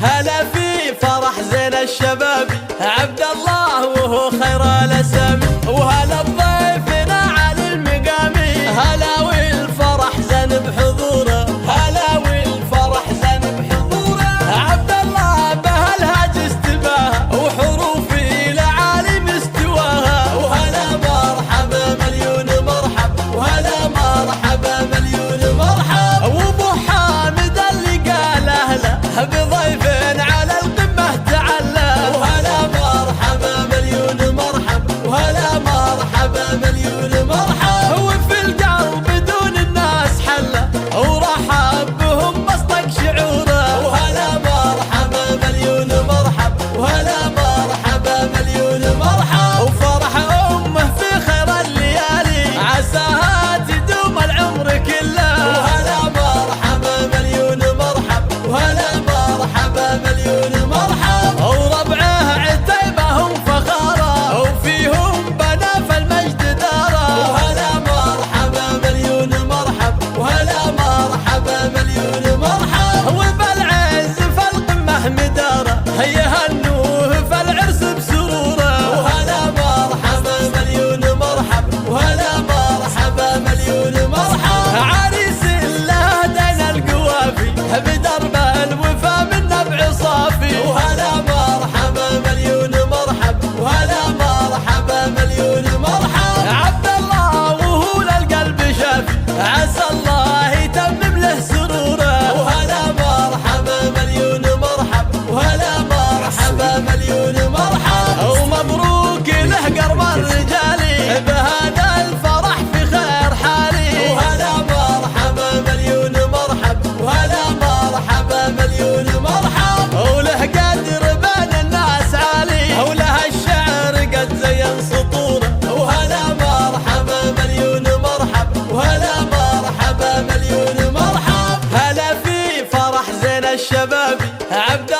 هلا في فرح زين الشباب عبد الله وهو خير الاسامي، وهلا بضيفنا على المقامي، هلا والفرح زين بحضوره، هلا والفرح زين بحضوره، عبد الله بهالهاج استباها وحروفي لعالي مستواها، وهلا مرحبا مليون مرحب، وهلا مرحبا مليون مرحب، وابو حامد اللي قال اهلا بضيف على القمه تعلى، وهلا مرحبا مليون مرحب، وهلا مرحبا مليون مرحب، وفي القلب دون الناس حله ورحب بهم مصدق شعوره، وهلا مرحبا مليون مرحب، وهلا مرحبا مليون مرحب، وفرح امه في خير الليالي عساها تدوم العمر كله، وهلا مرحبا مليون مرحب، وهلا مرحبا مليون مرحب، وربعه عتيبهم فخاره وفيهم بنا في المجد داره، وهلا مرحبا مليون مرحب، وهلا مرحبا مليون مرحب، وبالعز في القمه مداره يهنوه في العرس بسروره، وهلا مرحبا مليون مرحب، وهلا مرحبا مليون مرحب، عريس له دين القوافي بدرب الوفا من نبع صافي، وهلا مرحبا مليون مرحب، وهلا مرحبا مليون مرحب، عبد الله وهو للقلب شافي عسى الله يتمم له سروره، وهلا مرحبا مليون مرحب، وهلا مرحبا مليون مرحب، ومبروك له قرب الرجال بهذا الفرح في خير حالي، وهلا مرحبا مليون مرحب، وهلا مرحبا مليون مرحب، وله قدر بين الناس عالي، وله الشعر قد زين سطوره، وهلا مرحبا مليون مرحب، وهلا مرحبا مليون مرحب، هلا في فرح زين الشباب عبد